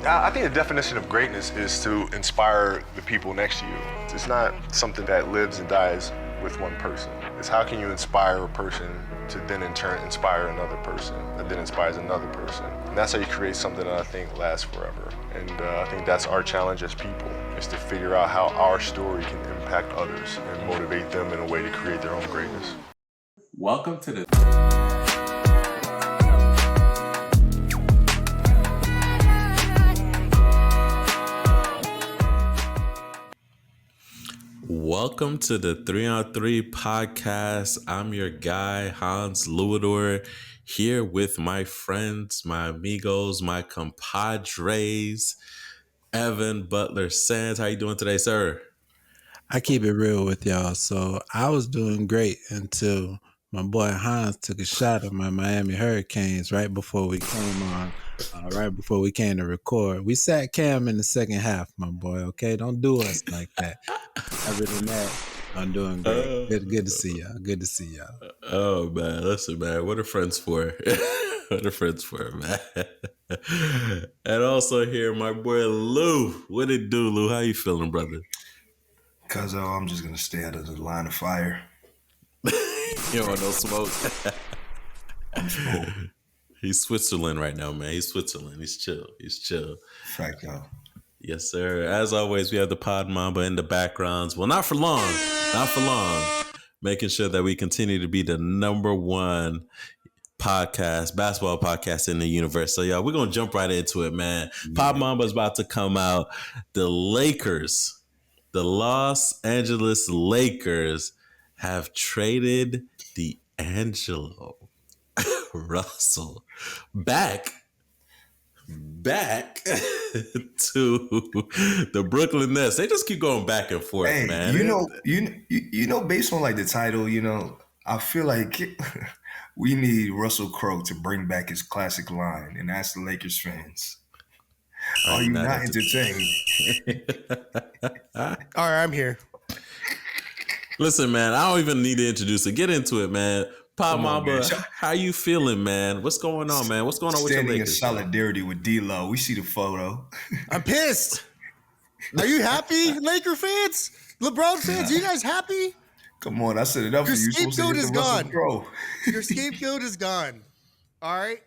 I think the definition of greatness is to inspire the people next to you. It's not something that lives and dies with one person. It's how can you inspire a person to then in turn inspire another person, that then inspires another person. And that's how you create something that I think lasts forever. And I think that's our challenge as people, is to figure out how our story can impact others and motivate them in a way to create their own greatness. Welcome to the Welcome to the 3-on-3 podcast. I'm your guy, Hans Luador, here with my friends, my amigos, my compadres, Evan Butler Sands. How you doing today, sir? I keep it real with y'all. So I was doing great until my boy Hans took a shot at my Miami Hurricanes right before we came on, right before we came to record. We sat Cam in the second half, my boy. Okay, don't do us like that. Other than that, I'm doing great. Good to see y'all. Good to see y'all. Oh man, listen, man. What are friends for? What are friends for, man? And also here, my boy Lou. What it do, Lou? How you feeling, brother? Cause I'm just gonna stay out of the line of fire. You don't want no smoke. He's Switzerland right now, man. He's Switzerland. He's chill. He's chill. Fact, though. Yes, sir. As always, we have the Pod Mamba in the backgrounds. Well, not for long. Not for long. Making sure that we continue to be the number one basketball podcast in the universe. So, y'all, we're going to jump right into it, man. Yeah. Pod Mamba is about to come out. The Lakers, the Los Angeles Lakers, have traded D'Angelo Russell back to the Brooklyn Nets. They just keep going back and forth, man. You know, based on like the title, I feel like we need Russell Crowe to bring back his classic line and ask the Lakers fans, are you not entertained? All right, I'm here. Listen, man, I don't even need to introduce it. Get into it, man. Pod Mamba, how you feeling, man? What's going on, man? What's going on with your Lakers? Standing in solidarity with D-Lo. We see the photo. I'm pissed. Are you happy, Laker fans? LeBron fans, are you guys happy? Come on, I set it up for you. Your scapegoat is gone. Your scapegoat is gone. All right?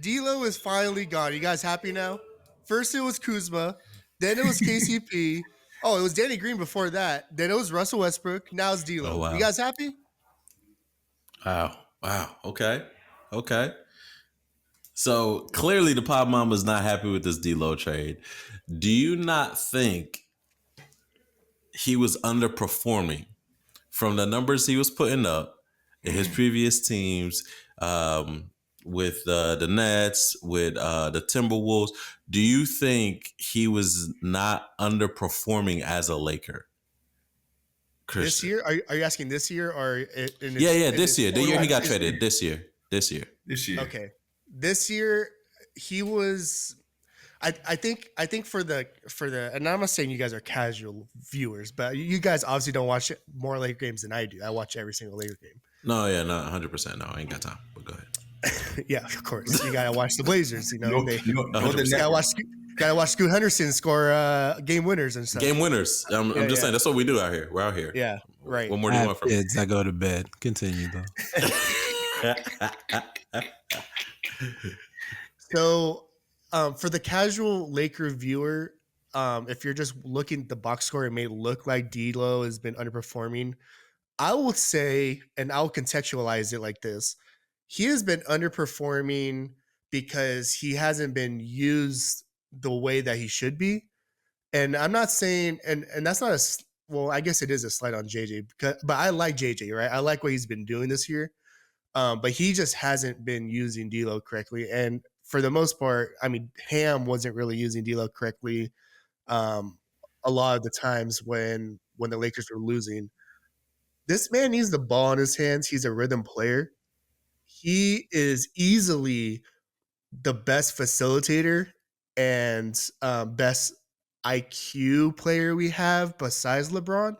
D-Lo is finally gone. You guys happy now? First it was Kuzma. Then it was KCP. Oh, it was Danny Green before that. Then it was Russell Westbrook. Now it's D-Lo. Oh, wow. You guys happy? Wow. Okay. So clearly the Pod Mamba is not happy with this D-Lo trade. Do you not think he was underperforming from the numbers he was putting up in his previous teams, with the Nets, with the Timberwolves? Do you think he was not underperforming as a Laker? This year? Are you asking this year or in his, this year. The year he got traded. This year. Okay. This year he was. I think for the and I'm not saying you guys are casual viewers, but you guys obviously don't watch more Laker games than I do. I watch every single Laker game. No, yeah, no, 100%. No, I ain't got time. But go ahead. Yeah, of course. You gotta watch the Blazers. Gotta watch Scoot Henderson score game winners and stuff. Game winners. I'm just saying that's what we do out here. We're out here. Yeah, right. What more do you want from me? I go to bed. Continue though. So, for the casual Laker viewer, if you're just looking at the box score, it may look like D'Lo has been underperforming. I will say, and I'll contextualize it like this: he has been underperforming because he hasn't been used the way that he should be. And I'm not saying, and that's not well, I guess it is a slight on JJ, but I like JJ, right? I like what he's been doing this year. But he just hasn't been using D'Lo correctly. And for the most part, I mean, Ham wasn't really using D'Lo correctly a lot of the times when the Lakers were losing. This man needs the ball in his hands. He's a rhythm player. He is easily the best facilitator and best IQ player we have besides LeBron.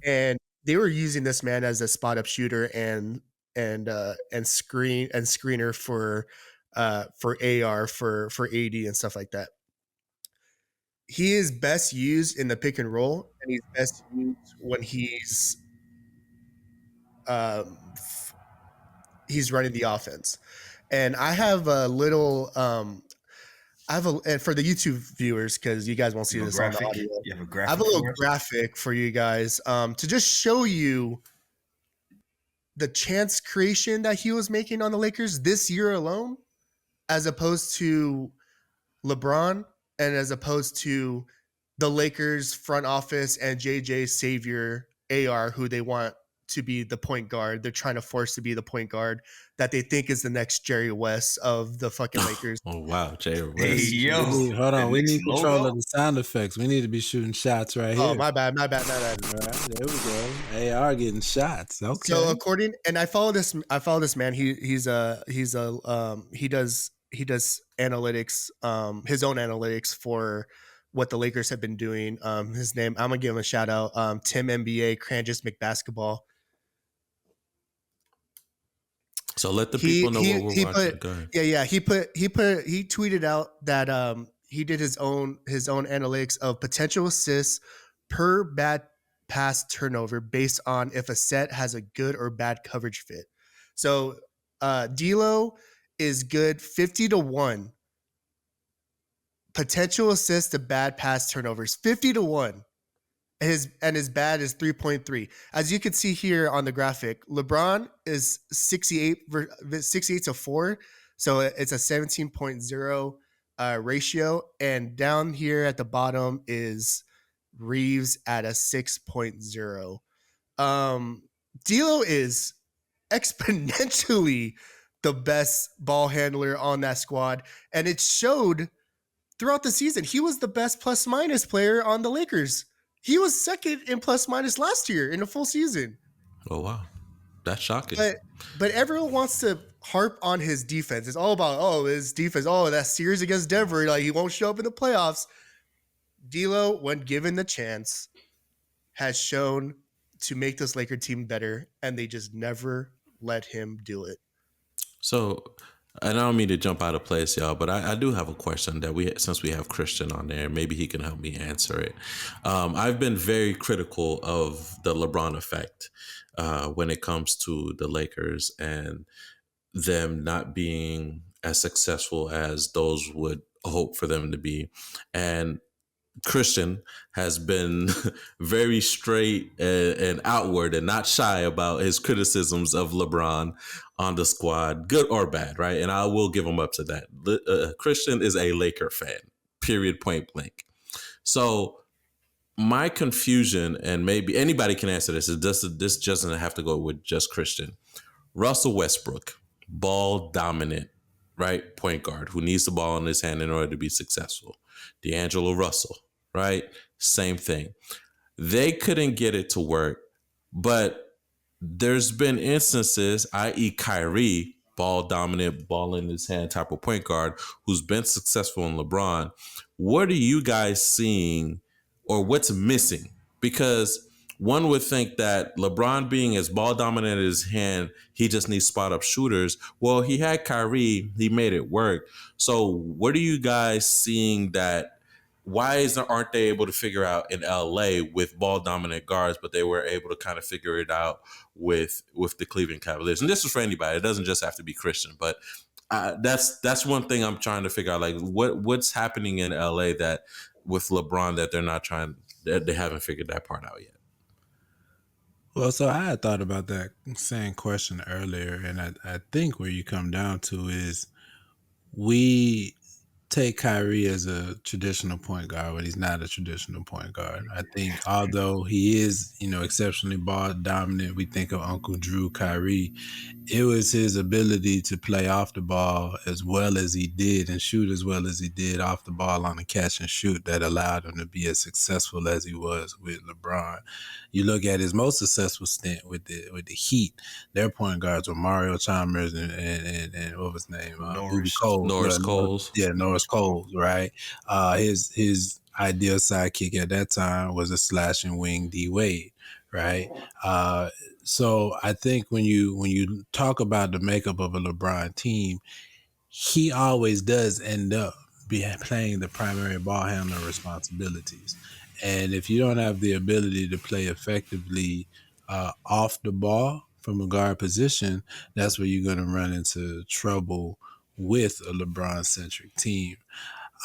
And they were using this man as a spot up shooter and screener for for AR for AD and stuff like that. He is best used in the pick and roll, and he's best used when he's running the offense. And I have a little and for the YouTube viewers, because you guys won't see You have a this on the graphic? audio. You have a I graphic have a little for us? graphic for you guys to just show you the chance creation that he was making on the Lakers this year alone, as opposed to LeBron and as opposed to the Lakers front office and JJ Savior AR, who they want to be the point guard. They're trying to force to be the point guard that they think is the next Jerry West of the fucking Lakers. Oh wow, Jay Hey, West. yo. Hold the on. We Knicks need control logo? of the sound effects. We need to be shooting shots right Oh, here. my bad. All right, there we go. AR getting shots. Okay. So according, and I follow this man. He does analytics, his own analytics for what the Lakers have been doing. His name, I'm gonna give him a shout out. Tim NBA Cranjis McBasketball. So let the people know what we're watching. Put, Go ahead. yeah. He tweeted out that he did his own analytics of potential assists per bad pass turnover based on if a set has a good or bad coverage fit. So D'Lo is good 50-1. Potential assists to bad pass turnovers 50-1. And his bad is 3.3. As you can see here on the graphic, LeBron is 68 to 4. So it's a 17.0 ratio. And down here at the bottom is Reeves at a 6.0. D'Lo is exponentially the best ball handler on that squad. And it showed throughout the season. He was the best plus minus player on the Lakers. He was second in plus minus last year in a full season. Oh wow, that's shocking. But everyone wants to harp on his defense. It's all about his defense. Oh, that series against Denver, like he won't show up in the playoffs. D'Lo, when given the chance, has shown to make this Laker team better, and they just never let him do it. So, and I don't mean to jump out of place, y'all, but I do have a question that since we have Christian on there, maybe he can help me answer it. I've been very critical of the LeBron effect when it comes to the Lakers and them not being as successful as those would hope for them to be. And Christian has been very straight and outward and not shy about his criticisms of LeBron on the squad, good or bad, right? And I will give him up to that. Christian is a Laker fan, period, point blank. So my confusion, and maybe anybody can answer this, this doesn't have to go with just Christian. Russell Westbrook, ball dominant, right? Point guard who needs the ball in his hand in order to be successful. D'Angelo Russell, right? Same thing. They couldn't get it to work, but there's been instances, i.e. Kyrie, ball dominant, ball in his hand type of point guard who's been successful in LeBron. What are you guys seeing or what's missing? Because one would think that LeBron being as ball dominant in his hand, he just needs spot up shooters. Well, he had Kyrie, he made it work. So what are you guys seeing that why aren't they able to figure out in LA with ball dominant guards, but they were able to kind of figure it out with the Cleveland Cavaliers? And this is for anybody. It doesn't just have to be Christian, but that's one thing I'm trying to figure out. Like what's happening in LA that with LeBron that they haven't figured that part out yet. Well, so I had thought about that same question earlier, and I think where you come down to is we take Kyrie as a traditional point guard, but he's not a traditional point guard. I think although he is, exceptionally ball dominant, we think of Uncle Drew Kyrie. It was his ability to play off the ball as well as he did and shoot as well as he did off the ball on a catch and shoot that allowed him to be as successful as he was with LeBron. You look at his most successful stint with the Heat, their point guards were Mario Chalmers and what was his name? Norris Coles. Yeah, Norris Coles, right? His ideal sidekick at that time was a slashing wing D Wade, right? So I think when you talk about the makeup of a LeBron team, he always does end up playing the primary ball handler responsibilities. And if you don't have the ability to play effectively off the ball from a guard position, that's where you're going to run into trouble with a LeBron centric team.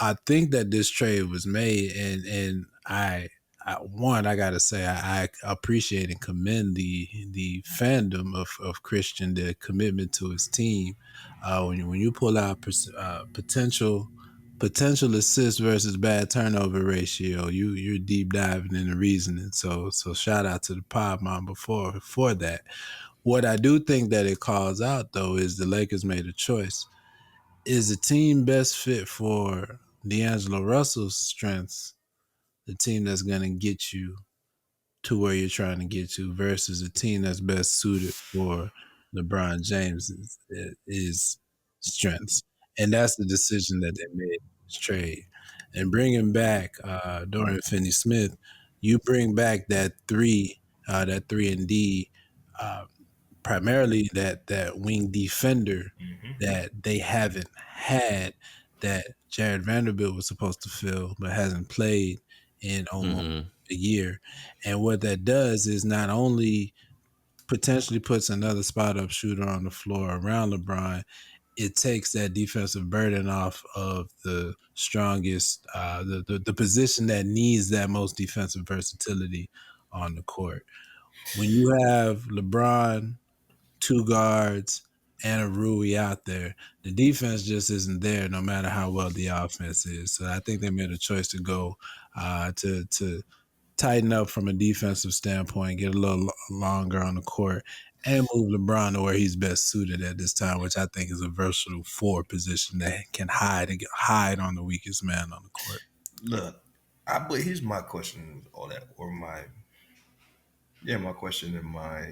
I think that this trade was made, and I gotta say I appreciate and commend the fandom of Christian, the commitment to his team. When you pull out potential assist versus bad turnover ratio, you're deep diving in the reasoning. So shout out to the pod mom for that. What I do think that it calls out though is the Lakers made a choice. Is the team best fit for D'Angelo Russell's strengths, the team that's going to get you to where you're trying to get to, versus a team that's best suited for LeBron James' strengths? And that's the decision that they made in this trade. And bringing back Dorian Finney-Smith, you bring back that three and D, uh, primarily that wing defender that they haven't had, that Jared Vanderbilt was supposed to fill but hasn't played in almost a year. And what that does is not only potentially puts another spot up shooter on the floor around LeBron, it takes that defensive burden off of the strongest, the position that needs that most defensive versatility on the court. When you have LeBron, two guards, and a Rui out there, the defense just isn't there no matter how well the offense is. So I think they made a choice to go to tighten up from a defensive standpoint, get a little longer on the court, and move LeBron to where he's best suited at this time, which I think is a versatile forward position that can hide on the weakest man on the court. Look, but here's my question, all that, or my question and my,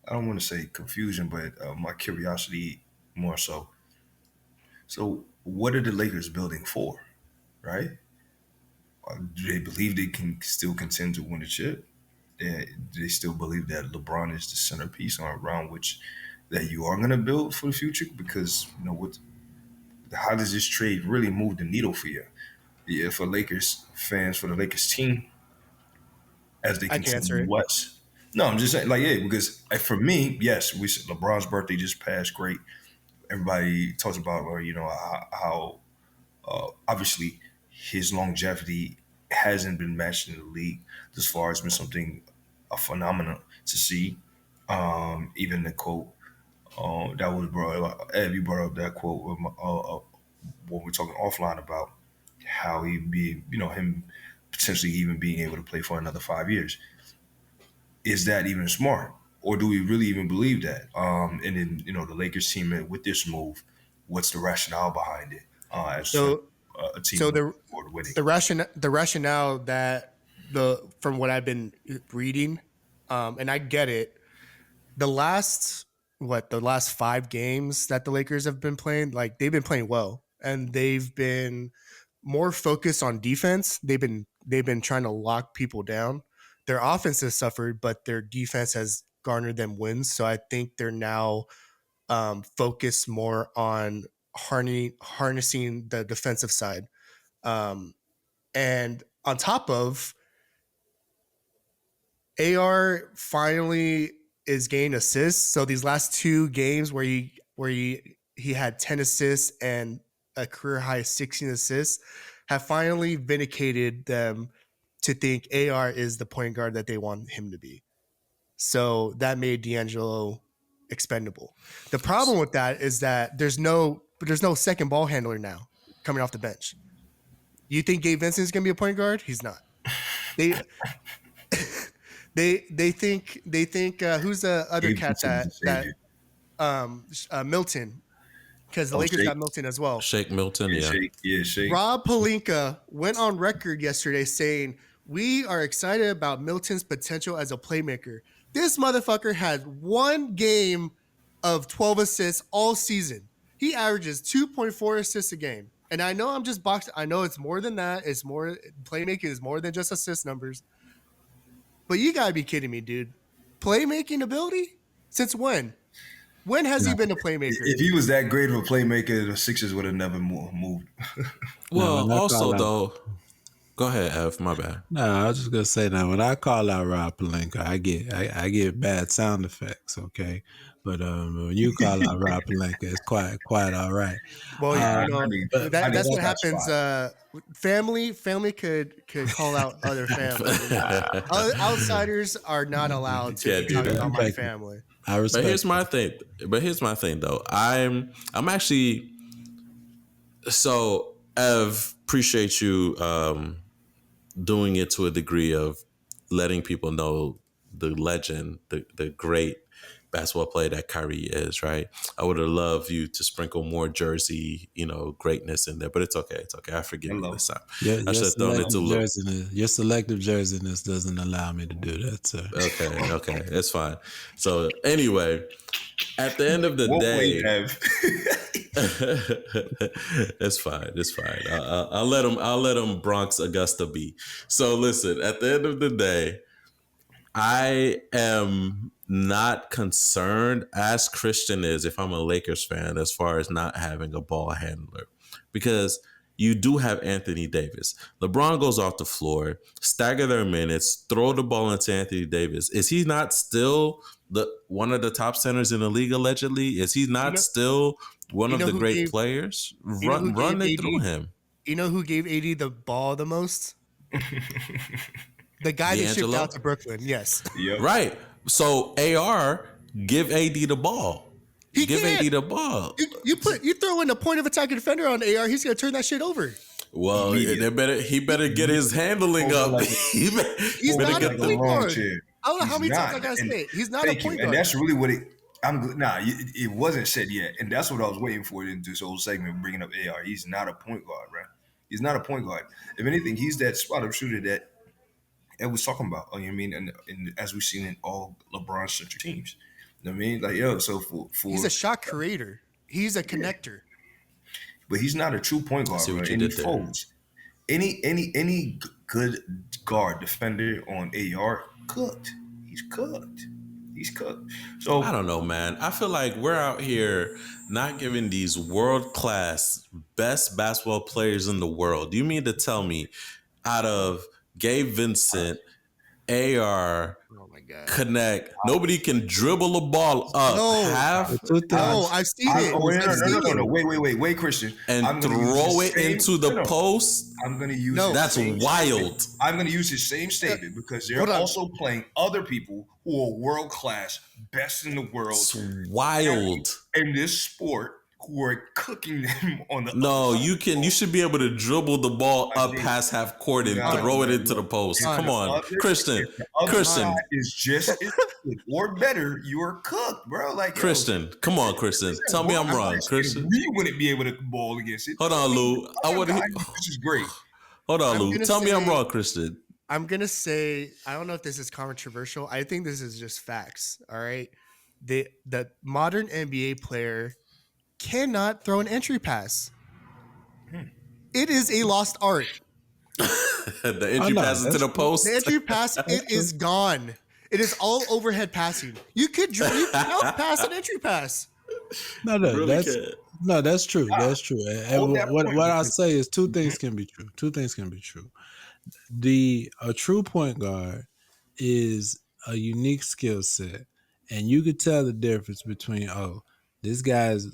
I don't want to say confusion, but my curiosity more so. So, what are the Lakers building for, right? Do they believe they can still contend to win a chip? Do they still believe that LeBron is the centerpiece around which that you are going to build for the future? Because how does this trade really move the needle for you? Yeah, for Lakers fans, for the Lakers team, as they I can answer continue it. West. No, I'm just saying, like, yeah, because for me, yes, we LeBron's birthday just passed. Great, everybody talks about, or how obviously his longevity hasn't been matched in the league. As far as been something a phenomenon to see. Even the quote that was brought up, Ed, you brought up that quote when we're talking offline about how he'd be, him potentially even being able to play for another 5 years. Is that even smart? Or do we really even believe that? And then, the Lakers team with this move, what's the rationale behind it? As So a team so looking forward to winning. the rationale that from what I've been reading, and I get it. The last 5 games that the Lakers have been playing, like they've been playing well, and they've been more focused on defense. They've been trying to lock people down. Their offense has suffered, but their defense has garnered them wins. So I think they're now focused more on harnessing the defensive side. And on top of, AR finally is getting assists. So these last 2 games where he had 10 assists and a career high 16 assists have finally vindicated them to think AR is the point guard that they want him to be. So that made D'Angelo expendable. The problem with that is that there's no second ball handler now coming off the bench. You think Gabe Vincent's gonna be a point guard? He's not. They they think who's the other Gabe cat Vincent is a savior. Milton, because the Oh, Lakers Shake. got Milton as well. Shake Milton, Yeah, yeah. Shake. Yeah, Shake. Rob Pelinka went on record yesterday saying, "We are excited about Milton's potential as a playmaker." This motherfucker had 1 game of 12 assists all season. He averages 2.4 assists a game. And I know I'm just boxed. I know it's more than that. It's more, playmaking is more than just assist numbers. But you gotta be kidding me, dude. Playmaking ability? Since when? When has he been a playmaker? If he was that great of a playmaker, the Sixers would have never moved. Well, when I also call out, though, go ahead, Ev. My bad. no, I was just gonna say now when I call out Rob Pelinka, I get bad sound effects, okay? But when you call out Rob Pelinka, it's quite all right. Well, I But that's what that happens. spot. Family could call out other family. You know, outsiders are not allowed to Can't be do talking that. about my Thank you. family. I respect. But here's my thing. But here's my thing though. I'm actually so Ev, appreciate you doing it to a degree of letting people know the legend, the great basketball player that Kyrie is, right? I would have loved you to sprinkle more Jersey, greatness in there, but it's okay. It's okay. I forgive you this time. I should have thrown it to look. Your selective jerseyness doesn't allow me to do that, sir. Okay, it's fine. So anyway, at the end of the day, it's fine. It's fine. I'll let him Bronx Augusta be. So listen, at the end of the day, I am not concerned as Christian is if I'm a Lakers fan as far as not having a ball handler, because you do have Anthony Davis. LeBron goes off the floor, stagger their minutes, throw the ball into Anthony Davis. Is he not still one of the top centers in the league allegedly? Is he not still one of the great players? Run it through him. You know who gave AD the ball the most? The guy that shipped out to Brooklyn. Yes. Yep. Right. So AR, give AD the ball. Give AD the ball. You throw in a point of attack defender on AR, he's gonna turn that shit over. Well, he better get his handling up. He's not a point guard. I don't know how many times I gotta say it. He's not a point guard. And that's really what it wasn't said yet, and that's what I was waiting for in this whole segment, bringing up AR. He's not a point guard, right? He's not a point guard. If anything, he's that spot-up shooter that Ed was talking about. You know what I mean? And as we've seen in all LeBron-centric teams. You know what I mean? Like, so for he's a shot creator. He's a connector. But he's not a true point guard. Right? And he folds. Any good guard defender on AR cooked. He's cooked. So I don't know, man. I feel like we're out here not giving these world-class best basketball players in the world. Do you mean to tell me out of Gabe Vincent, AR, oh my God, connect, nobody can dribble a ball up half? No, I've seen it. No. Wait, Christian. And throw it into the post? I'm going to use that's wild. Statement. I'm going to use his same statement because they're also playing other people who are world-class, best in the world. It's wild. In this sport, who are cooking them on the you should be able to dribble the ball up past half court and throw it into the post. Come on, Christian. Christian is just as good or better. You are cooked, bro. Like Christian, come on, Christian. Tell me I'm wrong, Christian. We wouldn't be able to ball against it. Hold on, Lou. This is great. Hold on, Lou. Tell me I'm wrong, Christian. I'm gonna say I don't know if this is controversial. I think this is just facts. All right, the modern NBA player cannot throw an entry pass. It is a lost art. The entry pass into the post. The entry pass, it is gone. It is all overhead passing. You could pass an entry pass. No, that's true. That's true. And what I say is two things can be true. A true point guard is a unique skill set, and you could tell the difference between this guy's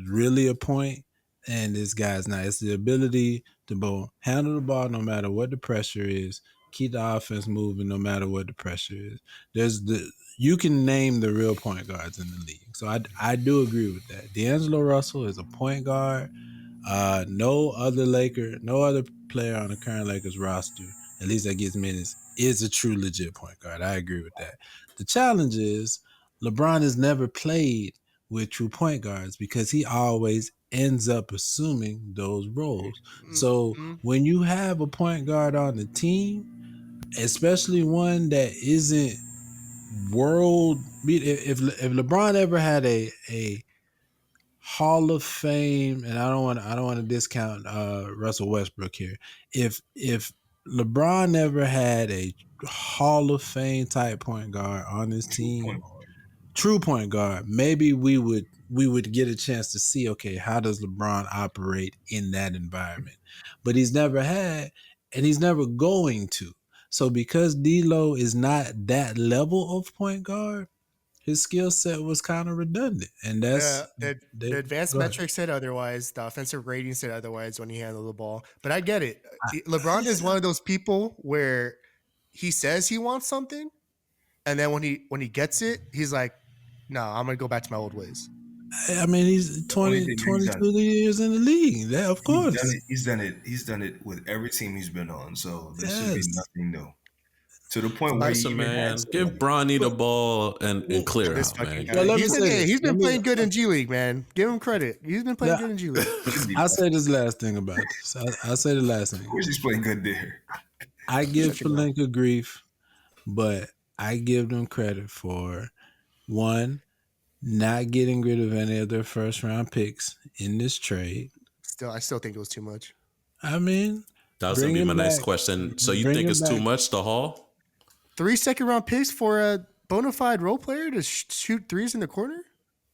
really a point and this guy's not. It's the ability to both handle the ball no matter what the pressure is, keep the offense moving no matter what the pressure is. You can name the real point guards in the league. So I do agree with that. D'Angelo Russell is a point guard. No other player on the current Lakers roster, at least that gets minutes, is a true legit point guard. I agree with that. The challenge is LeBron has never played with true point guards because he always ends up assuming those roles. So when you have a point guard on the team, especially one that isn't if LeBron ever had a Hall of Fame, and I don't want to discount Russell Westbrook here. If LeBron ever had a Hall of Fame type point guard on his team, true point guard, maybe we would get a chance to see, okay, how does LeBron operate in that environment? But he's never had, and he's never going to. So because D'Lo is not that level of point guard, his skill set was kind of redundant, and that's The advanced go ahead. metrics said otherwise. The offensive rating said otherwise when he handled the ball. But I get it. I- LeBron is one of those people where he says he wants something, and then when he gets it, he's like, "No, I'm gonna go back to my old ways." I mean, he's only 20, thing that he's 22 years in the league. Yeah, of He's done course. it. He's done it with every team he's been on. So this should be Yes. nothing new. To the point where he Listen, even had man, give somebody. Bronny the ball and clear This out, fucking man. guy. Well, let me He's say been, this. he's been Let me- playing good in G League, man. Give him credit. He's been playing Yeah. good in G League. Should be I'll fine. say this last thing about this. I'll say the last thing. Of course, he's playing good there. I give Shut your mouth. Pelinka grief, but I give them credit for one, not getting rid of any of their first round picks in this trade. I still think it was too much. I mean, That was gonna be bring my him next back. question. So you Bring think him it's too back. much to haul? 3 second-round picks for a bona fide role player to shoot threes in the corner?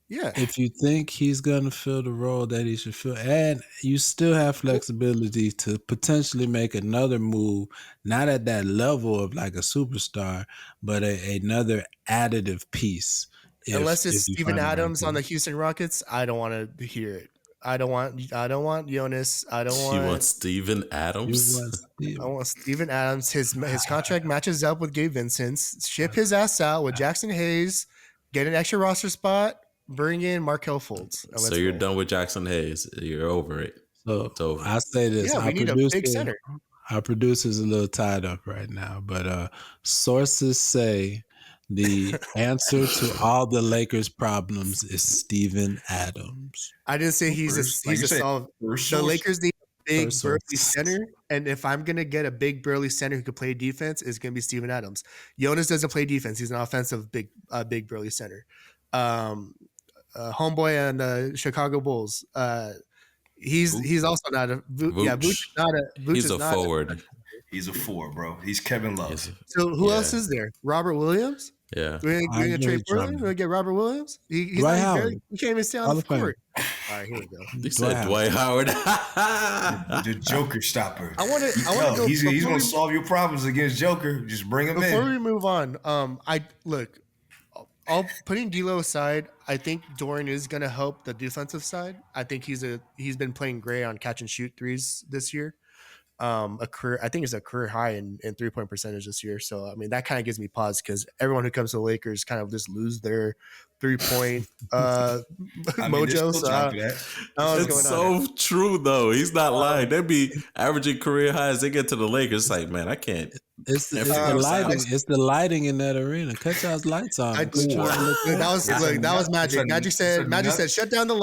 Yeah. If you think he's gonna fill the role that he should fill, and you still have flexibility to potentially make another move, not at that level of like a superstar, but another additive piece. Unless it's you Steven find the right Adams on the piece. Houston Rockets, I don't want to hear it. I don't want Jonas. I don't You want want Steven You Adams? want Steve. I want Steven Adams. His contract matches up with Gabe Vincent's. Ship his ass out with Jackson Hayes. Get an extra roster spot. Bring in Markel Fultz. and So let's you're roll. done with Jackson Hayes. You're over it. So It's over. I say this. Yeah, we need a big center. Our producer's a little tied up right now, but sources say the answer to all the Lakers' problems is Steven Adams. I didn't say he's First, like you a said, solid. first The source. Lakers need a big First burly source. center, and if I'm gonna get a big burly center who could play defense, it's gonna be Steven Adams. Jonas doesn't play defense; he's an offensive big burly center. Homeboy and the Chicago Bulls. He's also not a yeah. Vooch is not a. Vooch He's is a not forward. He's a 4, bro. He's Kevin Love. He's a- So who Yeah. else is there? Robert Williams. yeah. We're I gonna trade agree, Portland. Charlie. We're gonna get Robert Williams. He's Dwight not, Howard. he can't even stay on Hall the of Fame. court. All right, here we go. You said Dwight Dwight Howard. The Joker stopper. I want to go. He's before going we- to solve your problems against Joker. Just bring him Before in. we move on, I look. All putting D'Lo aside, I think Dorian is going to help the defensive side. I think he's been playing great on catch and shoot threes this year. I think it's a career high in 3-point percentage this year. So I mean that kind of gives me pause because everyone who comes to the Lakers kind of just lose their 3-point I mean, mojo. there's still So time I for that. don't know what's It's going on. so true though. He's not lying. They'd be averaging career highs. They get to the Lakers. It's like, man, I can't. It's the figure this lighting. out. It's the lighting in that arena. Cut y'all's lights on. I- Quit trying to look Look, that was It's magic. Magic it's said another- shut down the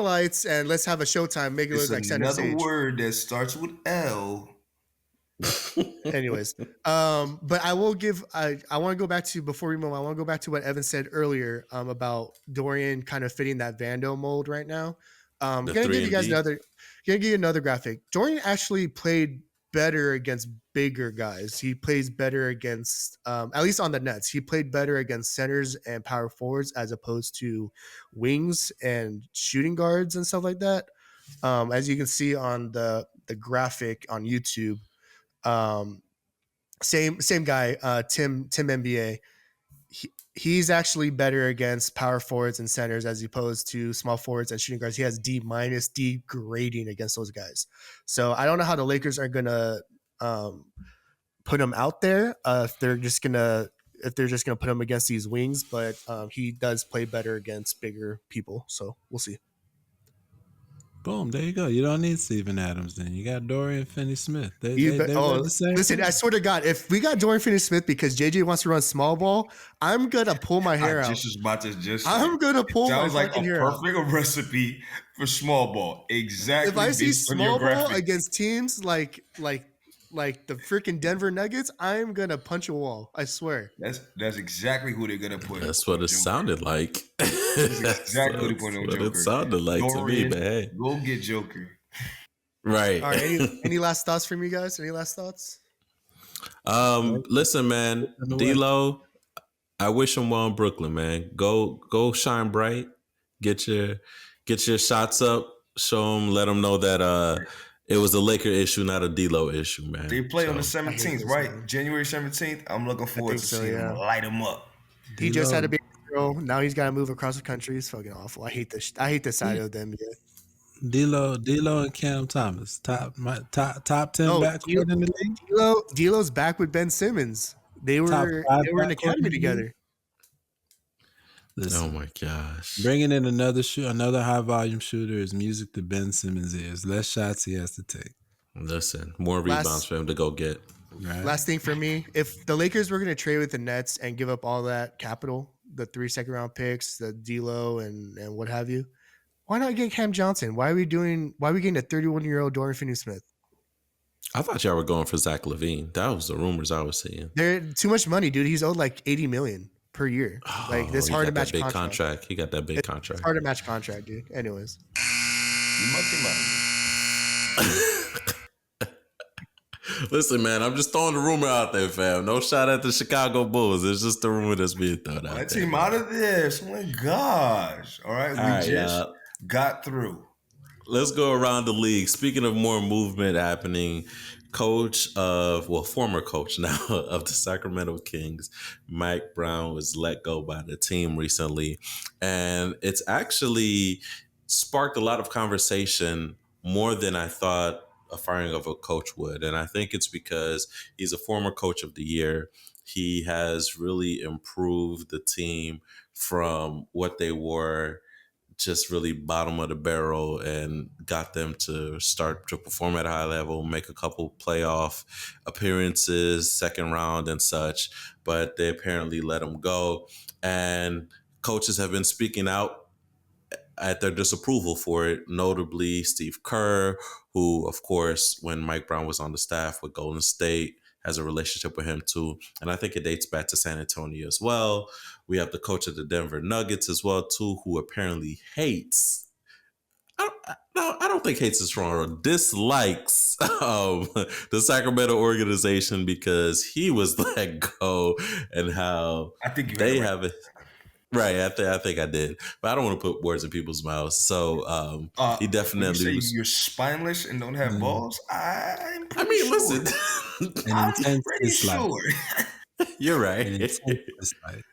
lights, and let's have a showtime. Make it It's look like center another stage. word that starts with L. Anyways, but I will give. I want to go back to before we move. I want to go back to what Evan said earlier about Dorian kind of fitting that Vando mold right now. The Gonna give you guys 3&D. Gonna give you another graphic. Dorian actually played better against bigger guys. He plays better against, at least on the Nets, he played better against centers and power forwards as opposed to wings and shooting guards and stuff like that. As you can see on the graphic on YouTube, same guy, Tim NBA. He's actually better against power forwards and centers as opposed to small forwards and shooting guards. He has D- grading against those guys. So I don't know how the Lakers are gonna put him out there. If they're just gonna put him against these wings, but he does play better against bigger people. So we'll see. Boom, there you go. You don't need Steven Adams then. You got Dorian Finney-Smith. They run the same Listen, thing. I swear to God, if we got Dorian Finney-Smith because JJ wants to run small ball, I'm gonna pull my hair I out. just was about to just. I'm gonna pull my Sounds like a fucking hair out. perfect recipe for small ball. Exactly. If I see based on your small ball graphics. against teams like the freaking Denver Nuggets, I'm gonna punch a wall. I swear. That's exactly who they're gonna put. That's what it Joker. sounded like. That's exactly what That's they put on what Joker. it sounded like to me, Dorian, but hey. Go get Joker. Right. All right. Any last thoughts from you guys? Any last thoughts? Listen, man, In the way. D-Lo, I wish him well in Brooklyn, man. Go shine bright. Get your shots up. Show him, let him know that it was a Laker issue, not a D'Lo issue, man. They play on the So I hate 17th, this, right? man. January 17th. I'm looking I forward think to so, seeing them yeah. light them up. He just had a D-Lo, baby girl. Now he's got to move across the country. It's fucking awful. I hate this. I hate this side of them. Yeah. D-Lo, and Cam Thomas, top 10 Oh, backcourt in the league. D'Lo's back with Ben Simmons. They Top were 5 in backcourt academy in the league. together. oh Listen, my gosh. bringing in another high volume shooter is music to Ben Simmons' ears. Less shots he has to take. Listen, more rebounds for him to go get. Right? Last thing for me, if the Lakers were going to trade with the Nets and give up all that capital, the 3 second-round picks, the D'Lo and what have you, why not get Cam Johnson? Why are we getting a 31-year-old Dorian Finney-Smith? I thought y'all were going for Zach LaVine. That was the rumors I was seeing. They're too much money, dude. He's owed like $80 million per year. Like this he hard got to match that big contract. He got that big It's contract. hard to match contract, dude. Anyways, You monkey man. Listen, man, I'm just throwing the rumor out there, fam. No shot at the Chicago Bulls. It's just the rumor that's being thrown out That there. team out of this. Oh my gosh. All right. We just got through. Let's go around the league. Speaking of more movement happening, former coach now of the Sacramento Kings, Mike Brown, was let go by the team recently. And it's actually sparked a lot of conversation, more than I thought a firing of a coach would. And I think it's because he's a former coach of the year. He has really improved the team from what they were, just really bottom of the barrel, and got them to start to perform at a high level, make a couple playoff appearances, second round and such. But they apparently let him go. And coaches have been speaking out at their disapproval for it, notably Steve Kerr, who, of course, when Mike Brown was on the staff with Golden State, has a relationship with him too. And I think it dates back to San Antonio as well. We have the coach of the Denver Nuggets as well too, who apparently hates, I don't think hates is wrong, or dislikes the Sacramento organization because he was let go, and how I think you they have it. Right, I think I did, but I don't want to put words in people's mouths. So he definitely when you say was. you're spineless and don't have balls. I'm pretty Listen, I'm intense pretty dislike. sure. you're right. An intense dislike.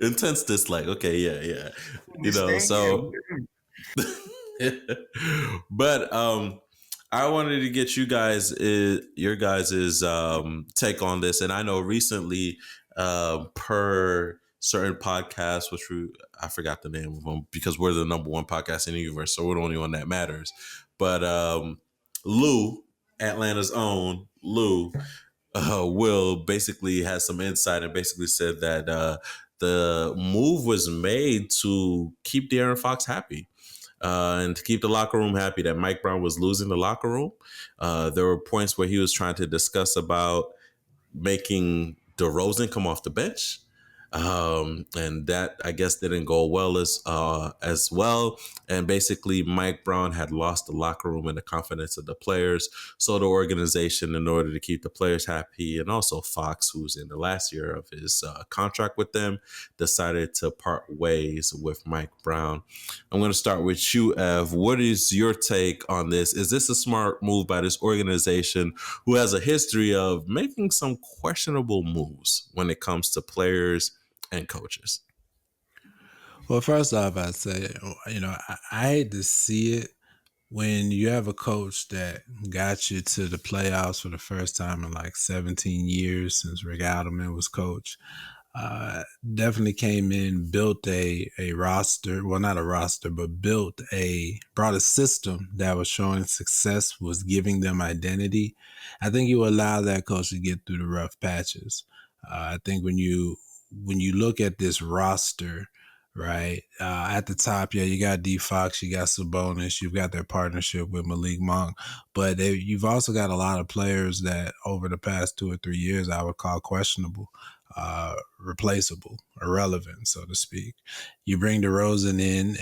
Intense dislike. Okay, yeah. But I wanted to get your guys' take on this, and I know recently, per certain podcasts, I forgot the name of them because we're the number one podcast in the universe, so we're the only one that matters. But Lou, Atlanta's own Lou, Will basically has some insight and basically said that the move was made to keep De'Aaron Fox happy. And to keep the locker room happy, that Mike Brown was losing the locker room. There were points where he was trying to discuss about making DeRozan come off the bench. And that, I guess, didn't go well as well. And basically, Mike Brown had lost the locker room and the confidence of the players. So the organization, in order to keep the players happy, and also Fox, who's in the last year of his contract with them, decided to part ways with Mike Brown. I'm going to start with you, Ev. What is your take on this? Is this a smart move by this organization who has a history of making some questionable moves when it comes to players and coaches? Well, first off, I'd say, I hate to see it when you have a coach that got you to the playoffs for the first time in like 17 years since Rick Adelman was coach. Definitely came in, built a roster. Well, not a roster, but brought a system that was showing success, was giving them identity. I think you allow that coach to get through the rough patches. I think when you look at this roster, right, at the top, you got D Fox, you got Sabonis, you've got their partnership with Malik Monk, but you've also got a lot of players that over the past 2 or 3 years I would call questionable. replaceable, irrelevant, so to speak. You bring DeRozan in,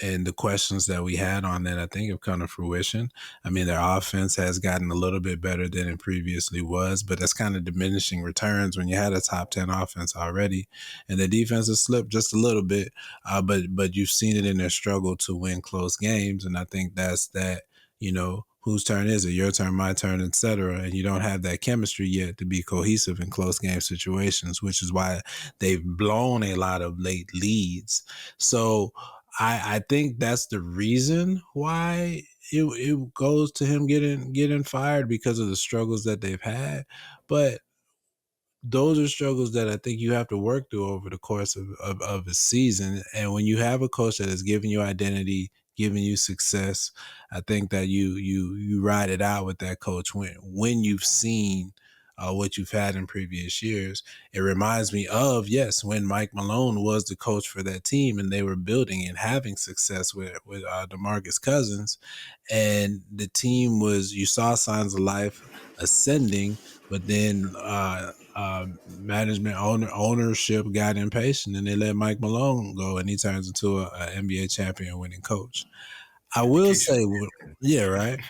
and the questions that we had on that, I think, have come to fruition. I mean, their offense has gotten a little bit better than it previously was, but that's kind of diminishing returns when you had a top 10 offense already, and the defense has slipped just a little bit. But you've seen it in their struggle to win close games, and I think that's that. Whose turn is it? Your turn, my turn, etc. And you don't have that chemistry yet to be cohesive in close game situations, which is why they've blown a lot of late leads. So I think that's the reason why it goes to him getting fired, because of the struggles that they've had. But those are struggles that I think you have to work through over the course of a season. And when you have a coach that has given you identity, giving you success, I think that you ride it out with that coach when you've seen what you've had in previous years. It reminds me of, yes, when Mike Malone was the coach for that team and they were building and having success with DeMarcus Cousins, and the team you saw signs of life ascending, but then management ownership got impatient and they let Mike Malone go, and he turns into a NBA champion winning coach. I will Vindication. say, yeah, right.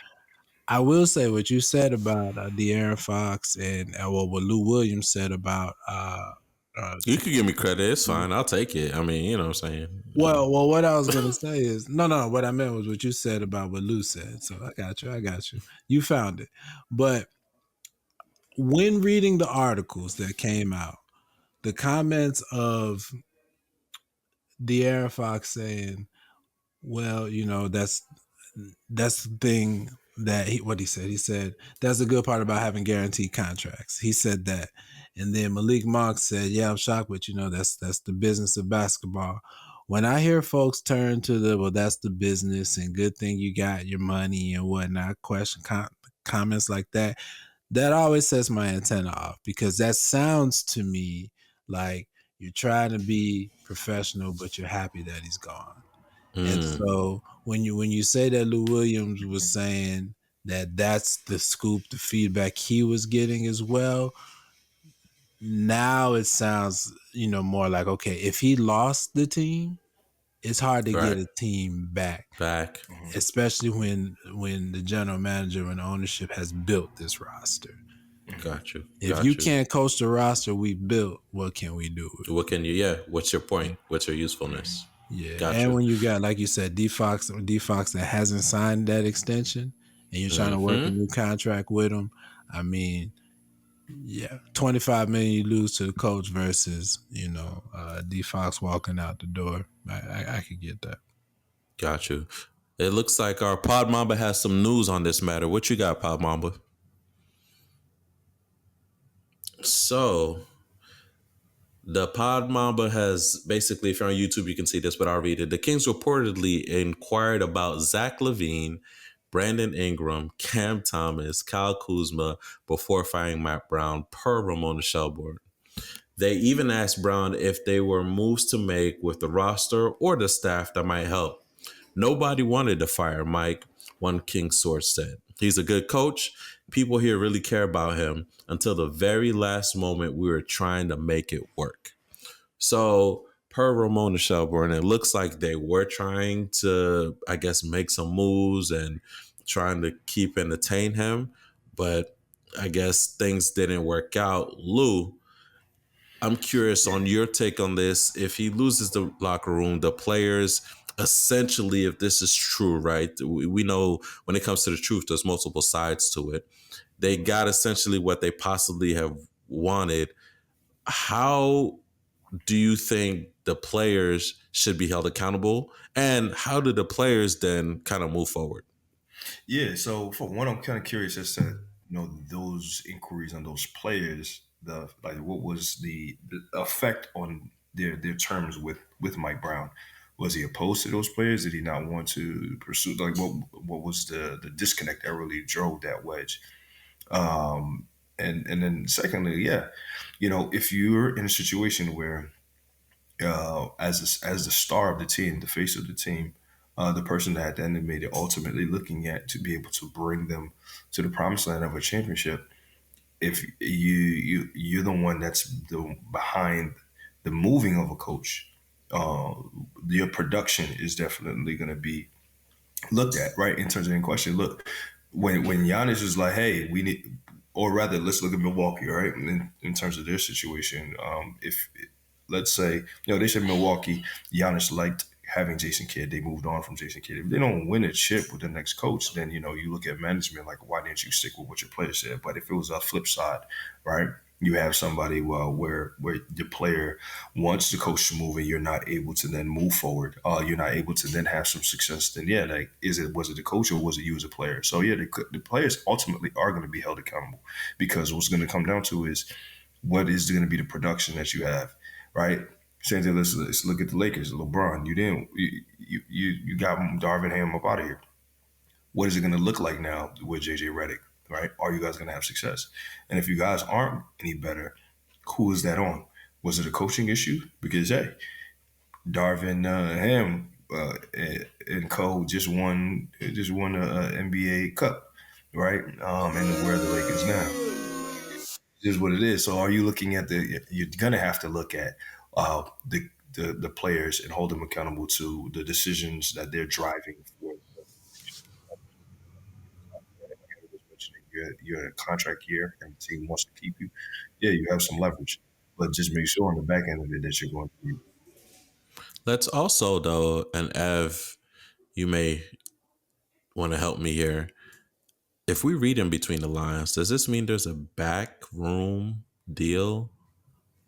I will say what you said about De'Aaron Fox, and what Lou Williams said about. You could give me credit. It's fine. I'll take it. I mean, you know what I'm saying? Well, what I was gonna say is no. What I meant was what you said about what Lou said. So I got you. You found it, but when reading the articles that came out, the comments of De'Aaron Fox saying, "Well, that's the thing that what he said. He said that's the good part about having guaranteed contracts." He said that, and then Malik Monk said, "Yeah, I'm shocked, but that's the business of basketball." When I hear folks turn to that's the business, and good thing you got your money and whatnot, comments like that always sets my antenna off, because that sounds to me like you're trying to be professional, but you're happy that he's gone. And so when you say that Lou Williams was saying that that's the scoop, the feedback he was getting as well, now it sounds more like, okay, if he lost the team, it's hard to get Right. a team back, Back. especially when the general manager and ownership has built this roster. Got you. If you can't coach the roster we built, what can we do? What can you? Yeah. What's your point? What's your usefulness? Yeah, Got and you. when you got, like you said, D Fox that hasn't signed that extension, and you're trying to work a new contract with him, I mean, yeah, $25 million you lose to the coach versus D Fox walking out the door. I could get that. Got you. It looks like our Pod Mamba has some news on this matter. What you got, Pod Mamba? So the Pod Mamba has basically, if you're on YouTube, you can see this, but I'll read it. The Kings reportedly inquired about Zach LaVine, Brandon Ingram, Cam Thomas, Kyle Kuzma before firing Matt Brown, per Ramona Shelburne. They even asked Brown if they were moves to make with the roster or the staff that might help. Nobody wanted to fire Mike, one King source said. He's a good coach. People here really care about him. Until the very last moment, we were trying to make it work. So, per Ramona Shelburne, it looks like they were trying to, I guess, make some moves and trying to keep entertain him. But I guess things didn't work out. Lou, I'm curious on your take on this. If he loses the locker room, the players, essentially, if this is true, right? We know when it comes to the truth, there's multiple sides to it. They got essentially what they possibly have wanted. How do you think the players should be held accountable? And how do the players then kind of move forward? Yeah, so for one, I'm kind of curious as to those inquiries on those players. What was the effect on their terms with Mike Brown? Was he opposed to those players? Did he not want to pursue? Like, what was the disconnect that really drove that wedge? And then secondly, yeah, if you're in a situation where as the star of the team, the face of the team, the person that at the end of the day they're ultimately looking at to be able to bring them to the promised land of a championship. if you're the one that's behind the moving of a coach, uh, your production is definitely going to be looked at, right? In terms of in question, look, when Giannis is like, hey, we need, or rather, let's look at Milwaukee, right? In terms of their situation, if let's say, they said Milwaukee, Giannis liked having Jason Kidd. They moved on from Jason Kidd. If they don't win a chip with the next coach, then you look at management like, why didn't you stick with what your player said? But if it was a flip side, right? You have somebody where the player wants the coach to move and you're not able to then move forward. You're not able to then have some success. Then yeah, like was it the coach or was it you as a player? So yeah, the players ultimately are going to be held accountable because what's going to come down to is what is going to be the production that you have, right? Same thing. Let's look at the Lakers. LeBron, you got Darvin Ham up out of here. What is it going to look like now with JJ Redick, right? Are you guys going to have success? And if you guys aren't any better, who is that on? Was it a coaching issue? Because hey, Darvin Ham and Co just won a NBA Cup, right? And where are the Lakers now? Is what it is. So are you looking at you're gonna have to look at the players and hold them accountable to the decisions that they're driving for. You're in a contract year and the team wants to keep you. Yeah, you have some leverage, but just make sure on the back end of it that you're going to be. Let's also, though, and Ev, you may want to help me here. If we read in between the lines, does this mean there's a backroom deal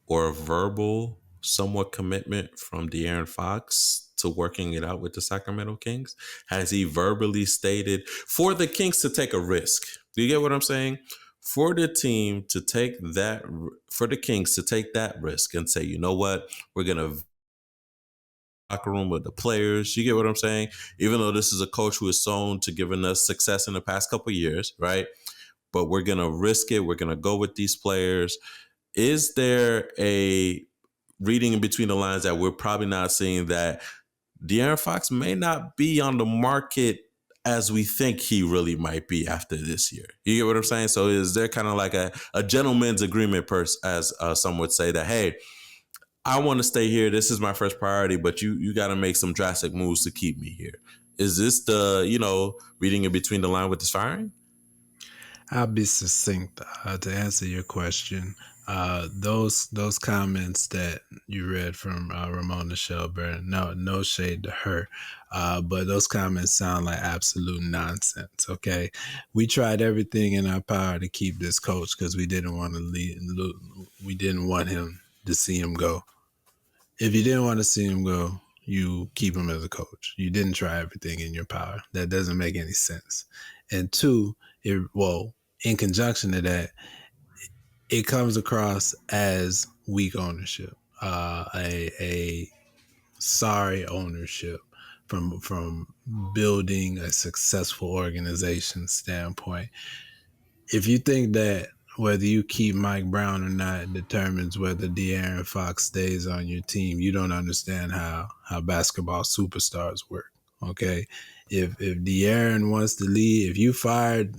or a verbal, somewhat commitment from De'Aaron Fox to working it out with the Sacramento Kings? Has he verbally stated for the Kings to take a risk? Do you get what I'm saying? For the team to take that, for the Kings to take that risk and say, you know what, we're going to locker room with the players. You get what I'm saying? Even though this is a coach who is shown to giving us success in the past couple of years, right? But we're going to risk it. We're going to go with these players. Is there a reading in between the lines that we're probably not seeing that De'Aaron Fox may not be on the market as we think he really might be after this year? You get what I'm saying? So is there kind of like a gentleman's agreement, as some would say, that, hey, I want to stay here. This is my first priority, but you got to make some drastic moves to keep me here. Is this the, reading in between the line with this firing? I'll be succinct to answer your question. Those comments that you read from Ramona Shelburne, no shade to her, but those comments sound like absolute nonsense. Okay, we tried everything in our power to keep this coach because we didn't want to leave. We didn't want him to see him go. If you didn't want to see him go, you keep him as a coach. You didn't try everything in your power. That doesn't make any sense. And two, in conjunction to that, it comes across as weak ownership, a sorry ownership from building a successful organization standpoint. If you think that whether you keep Mike Brown or not determines whether De'Aaron Fox stays on your team, you don't understand how basketball superstars work. Okay, if De'Aaron wants to leave, if you fired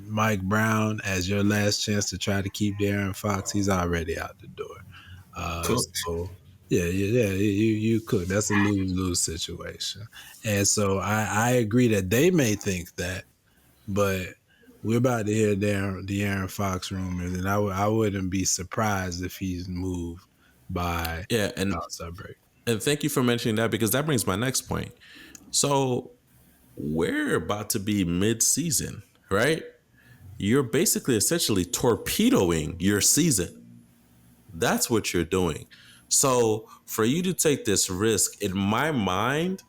Mike Brown as your last chance to try to keep De'Aaron Fox, he's already out the door. So you could. That's a lose-lose situation. And so I agree that they may think that, but we're about to hear De'Aaron Fox rumors, and I wouldn't be surprised if he's moved by outside break. And thank you for mentioning that, because that brings my next point. So we're about to be mid-season, right? You're basically essentially torpedoing your season. That's what you're doing. So for you to take this risk, in my mind,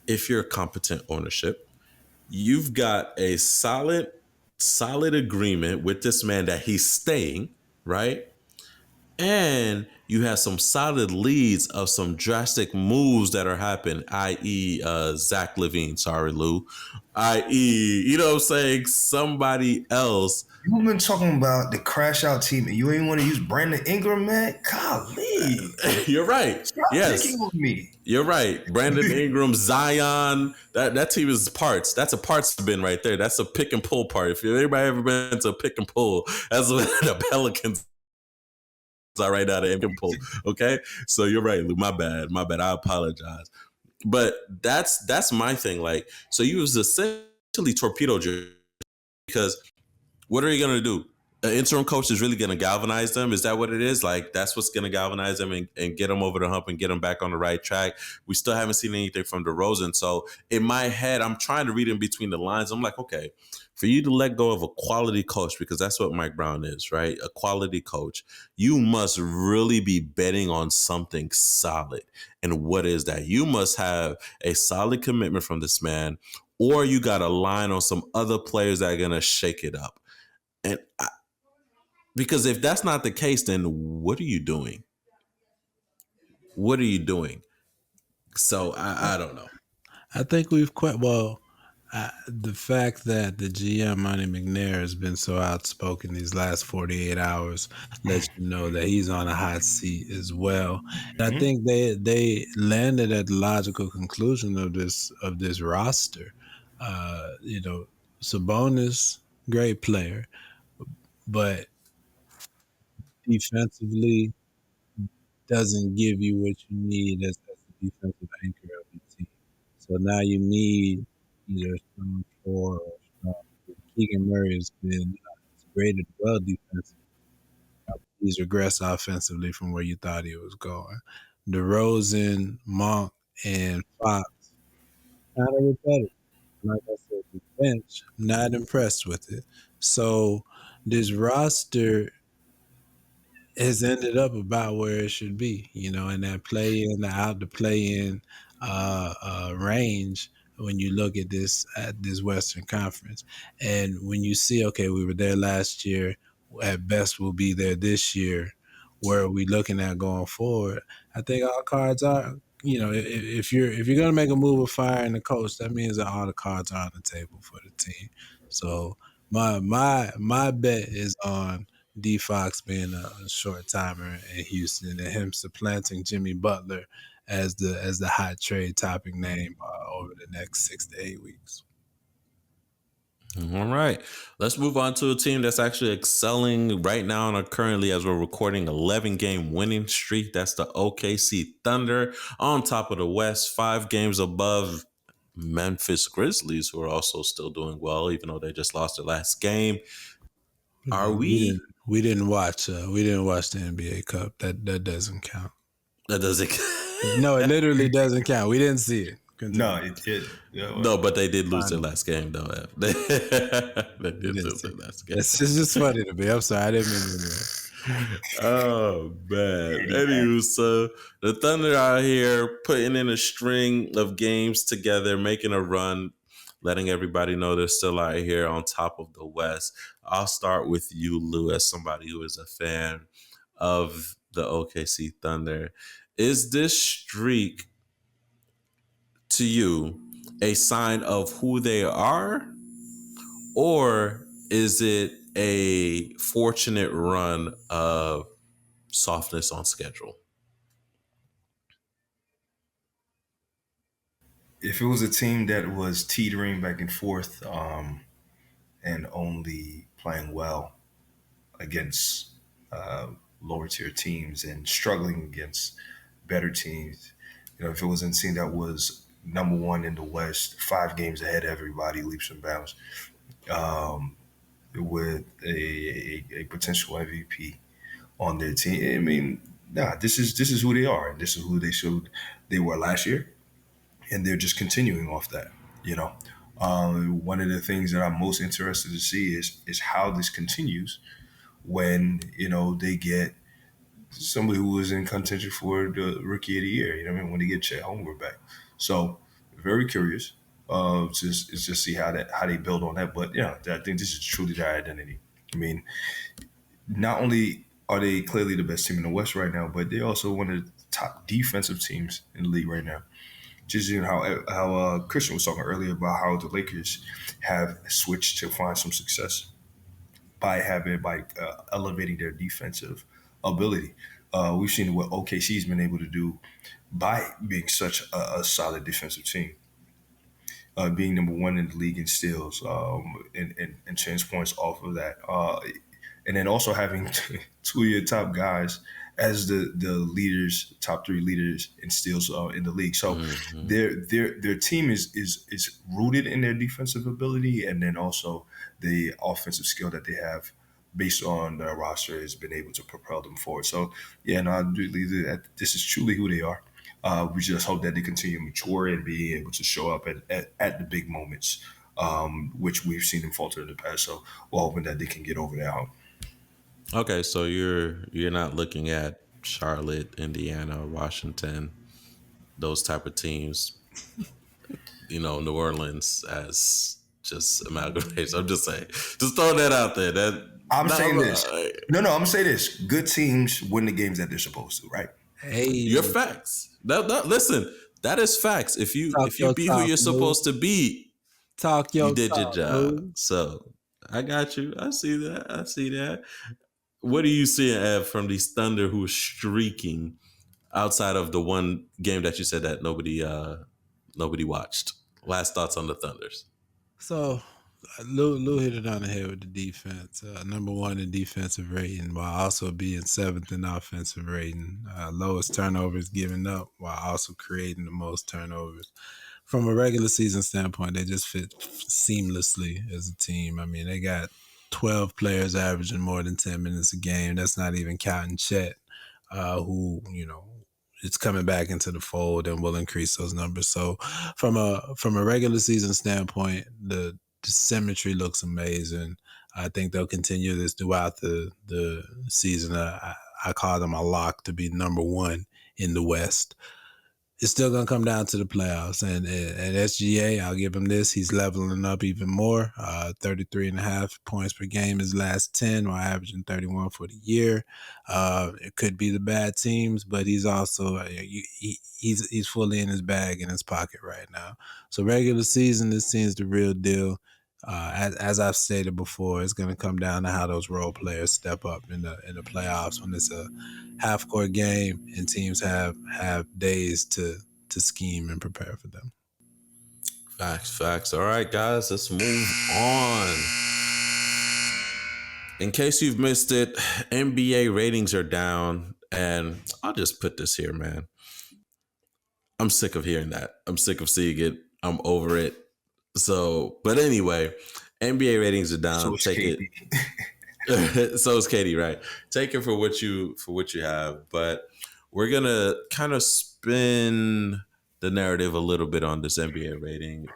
if you're a competent ownership, you've got a solid agreement with this man that he's staying, right? And you have some solid leads of some drastic moves that are happening, i.e. Zach LaVine, sorry, Lou, i.e., you know what I'm saying, somebody else. You've been talking about the crash out team and you ain't want to use Brandon Ingram, man? Golly. me. You're right. Stop Yes, picking on me. you're right. Brandon Ingram, Zion, that team is parts. That's a parts bin right there. That's a pick and pull part. If anybody ever been to a pick and pull, that's what the Pelicans are right now. The pick and pull. Okay, so you're right, Lou. My bad. My bad. I apologize. But that's my thing. Like, so you was essentially torpedo because what are you gonna do? An interim coach is really going to galvanize them. Is that what it is? Like, that's what's going to galvanize them and get them over the hump and get them back on the right track. We still haven't seen anything from DeRozan. So in my head, I'm trying to read in between the lines. I'm like, okay, for you to let go of a quality coach, because that's what Mike Brown is, right? A quality coach, you must really be betting on something solid. And what is that? You must have a solid commitment from this man, or you got to line on some other players that are going to shake it up. And because if that's not the case, then what are you doing? What are you doing? So I don't know. I think we've quite well. The fact that the GM Monty McNair has been so outspoken these last 48 hours lets you know that he's on a hot seat as well. And I think they landed at the logical conclusion of this roster. You know, Sabonis, great player, but defensively doesn't give you what you need as a defensive anchor of the team. So now you need either a strong four or a strong. Keegan Murray has been graded well defensively. He's regressed offensively from where you thought he was going. DeRozan, Monk, and Fox kind of repetitive. Like I said, the bench, not impressed with it. So this roster has ended up about where it should be, you know, in that play in, the out the play in range when you look at this Western Conference. And when you see, okay, we were there last year, at best we'll be there this year, where are we looking at going forward? I think all cards are, you know, if you're gonna make a move of firing the coach, that means that all the cards are on the table for the team. So my bet is on D Fox being a short timer in Houston and him supplanting Jimmy Butler as the hot trade topic name over the next 6 to 8 weeks. All right. Let's move on to a team that's actually excelling right now and currently, as we're recording, 11-game winning streak. That's the OKC Thunder on top of the West, 5 games above Memphis Grizzlies, who are also still doing well, even though they just lost their last game. Are we? We didn't watch the NBA Cup. That doesn't count. That doesn't. No, it literally doesn't count. We didn't see it. Continue. No, it did. No, but they did lose their last game, though. They did lose their last game. It's just funny to me. I'm sorry, I didn't mean to do that. Oh man. Anywho, so the Thunder out here putting in a string of games together, making a run, letting everybody know they're still out here on top of the West. I'll start with you, Lou, as somebody who is a fan of the OKC Thunder. Is this streak to you a sign of who they are, or is it a fortunate run of softness on schedule? If it was a team that was teetering back and forth and only playing well against lower tier teams and struggling against better teams, you know, if it was a team that was number one in the West, 5 games ahead of everybody, leaps and bounds, with a potential MVP on their team, I mean, this is who they are, and this is who they were last year, and they're just continuing off that. You know, one of the things that I'm most interested to see is how this continues when they get somebody who was in contention for the Rookie of the Year. You know what I mean? When they get Chet Holmgren back, so very curious. Just see how they build on that. But yeah, I think this is truly their identity. I mean, not only are they clearly the best team in the West right now, but they're also one of the top defensive teams in the league right now. Just how Christian was talking earlier about how the Lakers have switched to find some success by elevating their defensive ability. We've seen what OKC's been able to do by being such a solid defensive team, being number one in the league in steals, and chance points off of that, and then also having two of your top guys as the leaders, top three leaders in steals in the league. So Mm-hmm. their team is rooted in their defensive ability, and then also the offensive skill that they have based on their roster has been able to propel them forward. So yeah, no, I do believe that this is truly who they are. We just hope that they continue to mature and be able to show up at the big moments, which we've seen them falter in the past. So we're hoping that they can get over that hump. Okay, so you're not looking at Charlotte, Indiana, Washington, those type of teams, New Orleans as just amalgamation. I'm just saying, just throw that out there. That I'm no, saying this. No, I'm gonna say this. Good teams win the games that they're supposed to, right? Hey, your facts. Listen, that is facts. talk If you your be who talk, you're Lou. supposed to be, Talk you your did your talk, job. Lou. So I got you. I see that. I see that. What are you seeing, Ev, from these Thunder who are streaking outside of the one game that you said that nobody watched? Last thoughts on the Thunders. So Lou hit it on the head with the defense. Number one in defensive rating, while also being seventh in offensive rating. Lowest turnovers given up, while also creating the most turnovers. From a regular season standpoint, they just fit seamlessly as a team. I mean, they got 12 players averaging more than 10 minutes a game. That's not even counting Chet, who, it's coming back into the fold and will increase those numbers. So from a regular season standpoint, the symmetry looks amazing. I think they'll continue this throughout the season. I call them a lock to be number one in the West. It's still going to come down to the playoffs. And SGA, I'll give him this. He's leveling up even more. 33 and a half points per game his last 10, while averaging 31 for the year. It could be the bad teams, but he's also he's fully in his bag, in his pocket right now. So regular season, this seems the real deal. As I've stated before, it's going to come down to how those role players step up in the playoffs when it's a half court game and teams have days to scheme and prepare for them. Facts. All right, guys, let's move on. In case you've missed it, NBA ratings are down, and I'll just put this here, man. I'm sick of hearing that. I'm sick of seeing it. I'm over it. So, but anyway, NBA ratings are down. So it's Take KD. it. So is Katie, right? Take it for what you have. But we're gonna kind of spin the narrative a little bit on this NBA rating.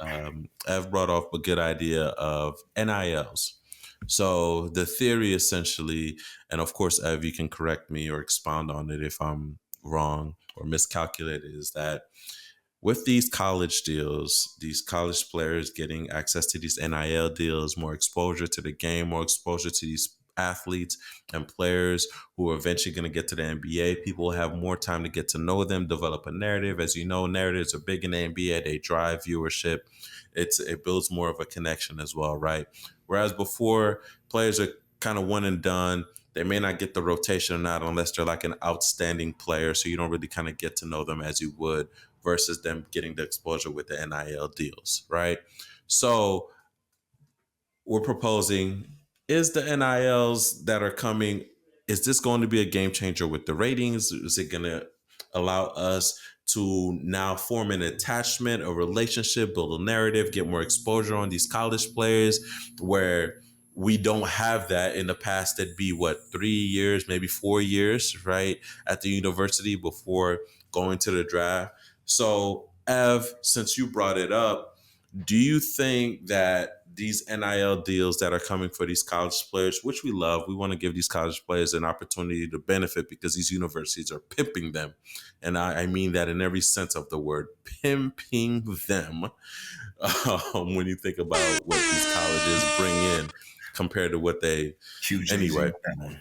I've brought off a good idea of NILs. So the theory essentially, and of course, Ev, you can correct me or expound on it if I'm wrong or miscalculated, is that with these college deals, these college players getting access to these NIL deals, more exposure to the game, more exposure to these athletes and players who are eventually going to get to the NBA. People will have more time to get to know them, develop a narrative. As you know, narratives are big in the NBA. They drive viewership. It builds more of a connection as well, right? Whereas before, players are kind of one and done. They may not get the rotation or not unless they're like an outstanding player. So you don't really kind of get to know them as you would versus them getting the exposure with the NIL deals, right? So we're proposing, is the NILs that are coming, is this going to be a game changer with the ratings? Is it going to allow us to now form an attachment, a relationship, build a narrative, get more exposure on these college players where we don't have that in the past? That'd be 3 years, maybe 4 years, right? At the university before going to the draft. So Ev, since you brought it up, do you think that these NIL deals that are coming for these college players, which we love, we want to give these college players an opportunity to benefit because these universities are pimping them. And I mean that in every sense of the word, pimping them. When you think about what these colleges bring in compared to what they... Huge. Anyway, That one.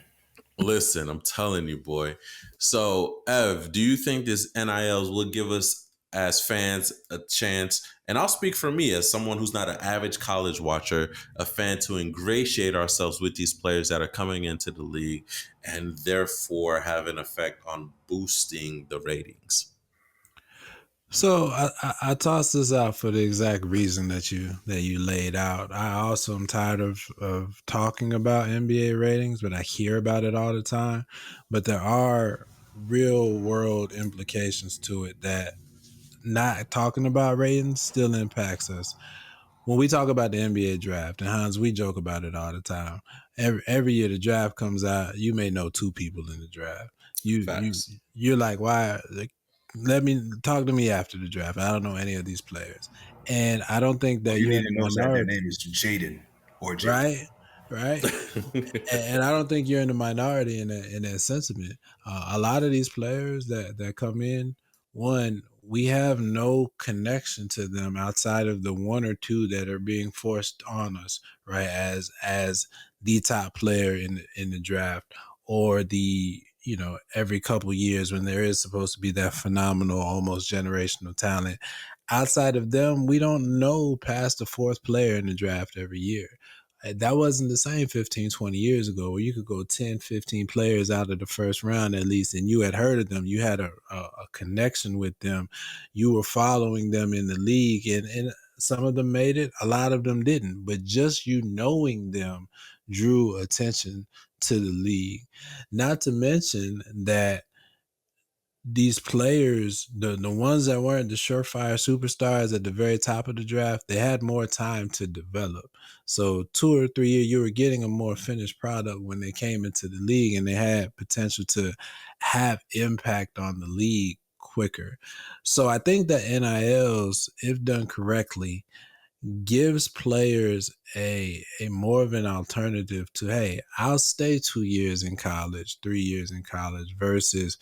listen, I'm telling you, boy. So, Ev, do you think this NILs will give us as fans a chance, and I'll speak for me as someone who's not an average college watcher, a fan, to ingratiate ourselves with these players that are coming into the league and therefore have an effect on boosting the ratings. So I tossed this out for the exact reason that you laid out. I also am tired of talking about NBA ratings, but I hear about it all the time. But there are real world implications to it that not talking about ratings still impacts us. When we talk about the NBA draft, and Hans, we joke about it all the time. Every year the draft comes out, you may know two people in the draft. Facts. You're like, why? Like, let me talk to me after the draft. I don't know any of these players, and I don't think All that you you're need in to the know is that their minority, name is Jaden or Jake. right? Right. And I don't think you're in the minority in that sentiment. A lot of these players that come in, one, we have no connection to them outside of the one or two that are being forced on us, right? As the top player in the draft, or the, every couple years when there is supposed to be that phenomenal, almost generational talent. Outside of them, we don't know past the fourth player in the draft every year. That wasn't the same 15, 20 years ago, where you could go 10, 15 players out of the first round at least, and you had heard of them. You had a connection with them. You were following them in the league, and some of them made it, a lot of them didn't. But just you knowing them drew attention to the league. Not to mention that these players, the ones that weren't the surefire superstars at the very top of the draft, they had more time to develop. So 2 or 3 years, you were getting a more finished product when they came into the league, and they had potential to have impact on the league quicker. So I think that NILs, if done correctly, gives players a more of an alternative to, hey, I'll stay 2 years in college, 3 years in college, versus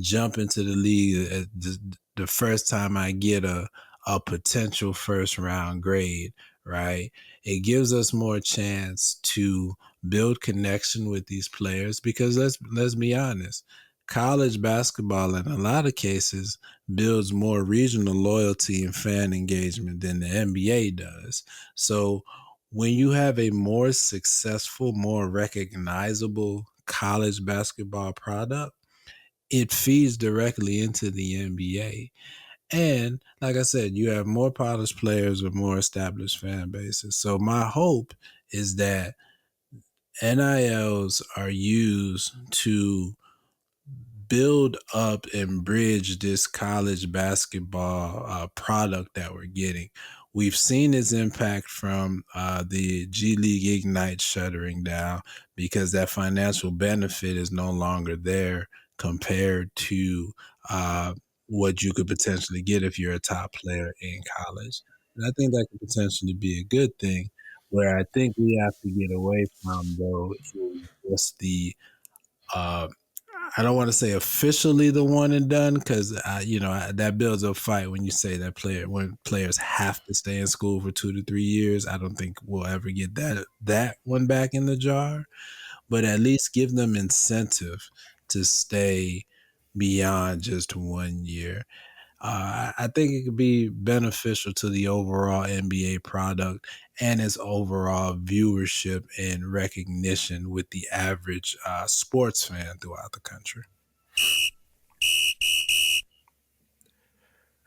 jump into the league at the first time I get a potential first round grade, right? It gives us more chance to build connection with these players, because let's be honest, college basketball in a lot of cases builds more regional loyalty and fan engagement than the NBA does. So when you have a more successful, more recognizable college basketball product, it feeds directly into the NBA. And like I said, you have more polished players with more established fan bases. So my hope is that NILs are used to build up and bridge this college basketball product that we're getting. We've seen its impact from the G League Ignite shuttering down, because that financial benefit is no longer there compared to what you could potentially get if you're a top player in college. And I think that could potentially be a good thing. Where I think we have to get away from, though, is just the uh, I don't want to say officially the one and done, because that builds a fight when you say that when players have to stay in school for 2 to 3 years. I don't think we'll ever get that one back in the jar, but at least give them incentive to stay beyond just 1 year. I think it could be beneficial to the overall NBA product and its overall viewership and recognition with the average sports fan throughout the country.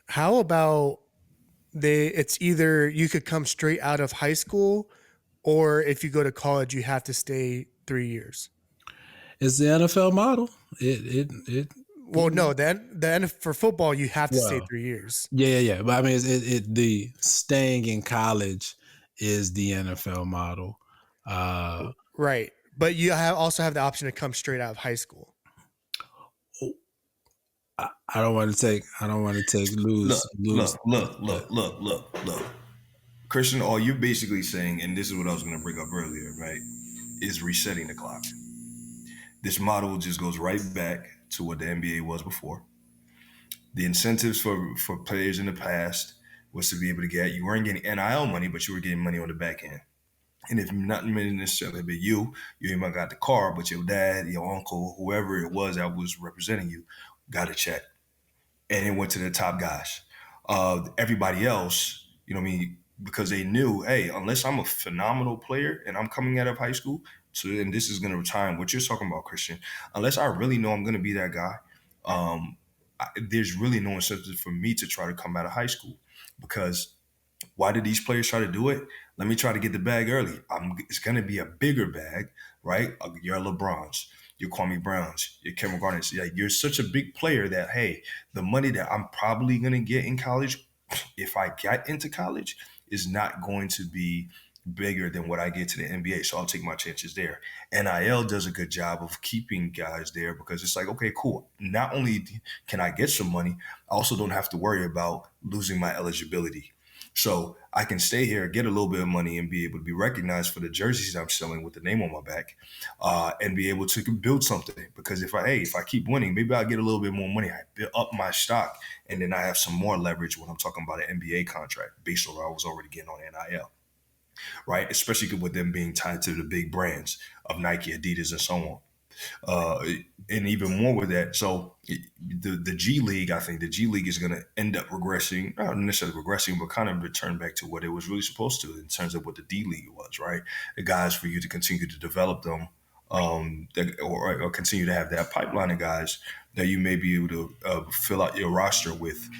How about it's either you could come straight out of high school, or if you go to college, you have to stay 3 years. It's the NFL model. It Well, no, then for football, you have to stay well, 3 years. yeah. But I mean, the staying in college is the NFL model. Right. But you also have the option to come straight out of high school. I don't want to take lose. Look. Christian, all you're basically saying, and this is what I was going to bring up earlier, right, is resetting the clock. This model just goes right back to what the NBA was before. The incentives for players in the past was to be able to you weren't getting NIL money, but you were getting money on the back end. And if not necessarily be you might got the car, but your dad, your uncle, whoever it was that was representing you, got a check. And it went to the top guys. Everybody else, you know what I mean, because they knew, hey, unless I'm a phenomenal player and I'm coming out of high school, so and this is going to time what you're talking about, Christian. Unless I really know I'm going to be that guy, there's really no incentive for me to try to come out of high school because why did these players try to do it? Let me try to get the bag early. It's going to be a bigger bag, right? Your LeBrons, your Kwame Browns, your Kevin Garnett's. Yeah, you're such a big player that, hey, the money that I'm probably going to get in college, if I get into college, is not going to be bigger than what I get to the NBA. So I'll take my chances there. NIL does a good job of keeping guys there because it's like, okay, cool. Not only can I get some money, I also don't have to worry about losing my eligibility. So I can stay here, get a little bit of money, and be able to be recognized for the jerseys I'm selling with the name on my back, and be able to build something. Because if I keep winning, maybe I'll get a little bit more money. I build up my stock, and then I have some more leverage when I'm talking about an NBA contract based on what I was already getting on NIL, right? Especially with them being tied to the big brands of Nike, Adidas, and so on. Uh, and even more with that. So the G League, I think the G League is going to end up regressing, not necessarily regressing, but kind of return back to what it was really supposed to in terms of what the D League was, right? The guys for you to continue to develop them, or continue to have that pipeline of guys that you may be able to fill out your roster without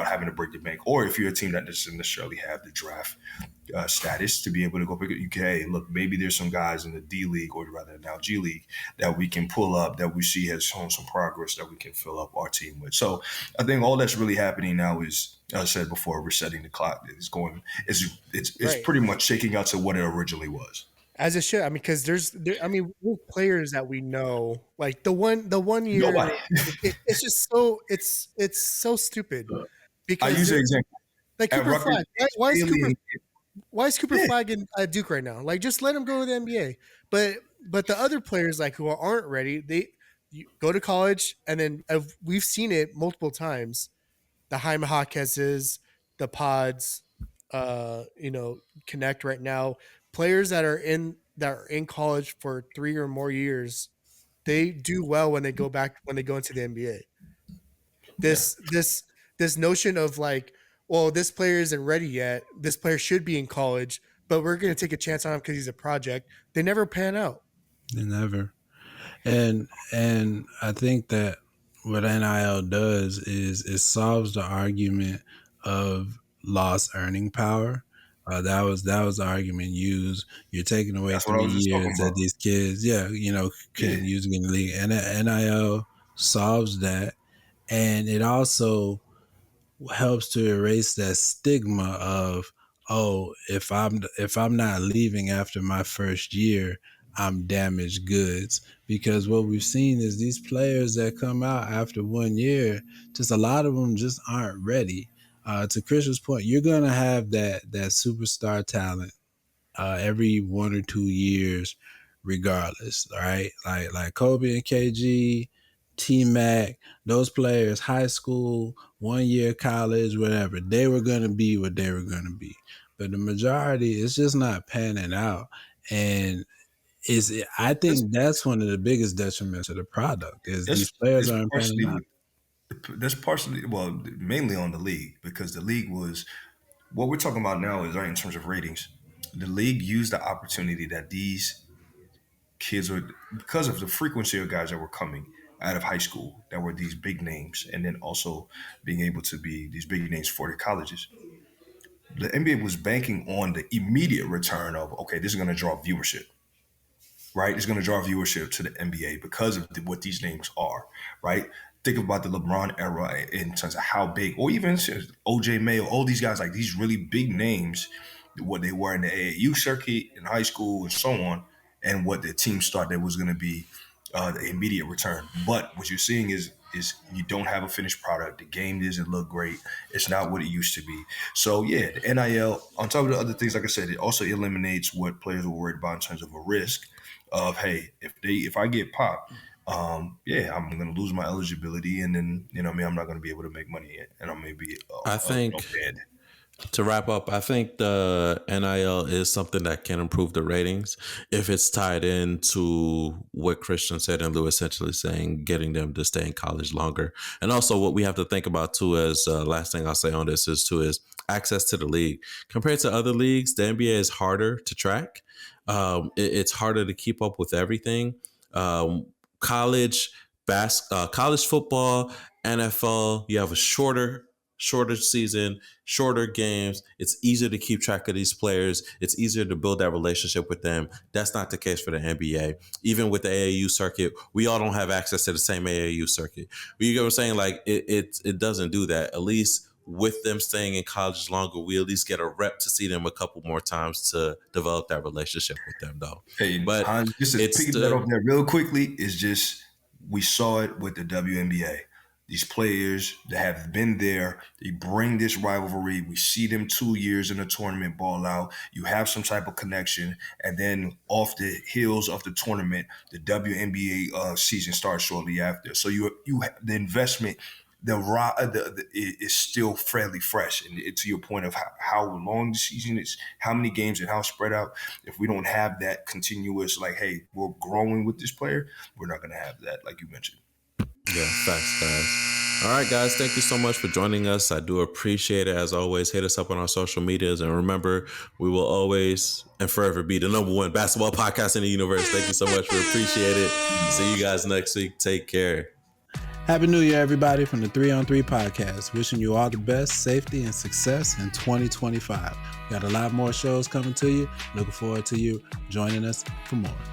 having to break the bank, or if you're a team that doesn't necessarily have the draft status to be able to go pick it. Okay, look, maybe there's some guys in the D League or rather now G League that we can pull up that we see has shown some progress that we can fill up our team with. So I think all that's really happening now is, as I said before, resetting the clock. It's Right. pretty much shaking out to what it originally was. As it should. I mean, because there's players that we know, like the one Nobody. year, it's just it's so stupid I because use an example like at Cooper Rutgers. Flag. Why is Cooper Yeah, Flag at Duke right now? Like, just let him go to the NBA. But the other players like who aren't ready, you go to college, and then we've seen it multiple times. The Jaime Jaquez's, the Pods, Connect right now. Players that are in college for 3 or more years, they do well when they go into the NBA. yeah. This notion of like, well, this player isn't ready yet. This player should be in college, but we're going to take a chance on him because he's a project. They never pan out. Never. And I think that what NIL does is it solves the argument of lost earning power. That was the argument used. You're taking away That's what I three was just talking years that about. these kids, Yeah, can use in the league. And NIL solves that, and it also helps to erase that stigma of, oh, if I'm not leaving after my first year, I'm damaged goods. Because what we've seen is these players that come out after 1 year, just a lot of them just aren't ready. To Christian's point, you're gonna have that superstar talent every 1 or 2 years, regardless. All right, like Kobe and KG, T Mac, those players, high school, 1 year college, whatever, they were gonna be what they were gonna be. But the majority, it's just not panning out, and I that's think that's one of the biggest detriments of the product is these that's players it's aren't panning out. partially well, mainly on the league because the league was what we're talking about now is right in terms of ratings. The league used the opportunity that these kids were because of the frequency of guys that were coming out of high school that were these big names, and then also being able to be these big names for the colleges. The NBA was banking on the immediate return of okay, this is going to draw viewership, right? It's going to draw viewership to the NBA because of what these names are, right? Think about the LeBron era in terms of how big, or even OJ Mayo, all these guys, like these really big names, what they were in the AAU circuit in high school and so on, and what the teams thought that was going to be the immediate return. But what you're seeing is you don't have a finished product. The game doesn't look great. It's not what it used to be. So yeah, the NIL on top of the other things, like I said, it also eliminates what players were worried about in terms of a risk of hey, if I get popped, yeah, I'm gonna lose my eligibility, and then I'm not gonna be able to make money, and I'm maybe I think dead. To wrap up, I think the NIL is something that can improve the ratings if it's tied into what Christian said and Lou essentially saying, getting them to stay in college longer. And also what we have to think about too, as last thing I'll say on this is access to the league. Compared to other leagues, the NBA is harder to track. It's harder to keep up with everything. College college football, NFL, you have a shorter season, shorter games. It's easier to keep track of these players. It's easier to build that relationship with them. That's not the case for the NBA. Even with the AAU circuit, we all don't have access to the same AAU circuit. You get what I'm saying? Like it doesn't do that. At least with them staying in college longer, we at least get a rep to see them a couple more times to develop that relationship with them, though. Hey, But Hans, just to it's piggyback the off that real quickly, is just we saw it with the WNBA. These players that have been there, they bring this rivalry. We see them 2 years in a tournament ball out. You have some type of connection, and then off the heels of the tournament, the WNBA season starts shortly after. So you have the investment. Is still fairly fresh, and to your point of how long the season is, how many games and how spread out. If we don't have that continuous, like, hey, we're growing with this player, we're not going to have that, like you mentioned. Yeah, facts, guys. All right, guys, thank you so much for joining us. I do appreciate it. As always, hit us up on our social medias. And remember, we will always and forever be the #1 basketball podcast in the universe. Thank you so much. We appreciate it. See you guys next week. Take care. Happy New Year, everybody, from the 3on3 podcast. Wishing you all the best, safety, and success in 2025. We got a lot more shows coming to you. Looking forward to you joining us for more.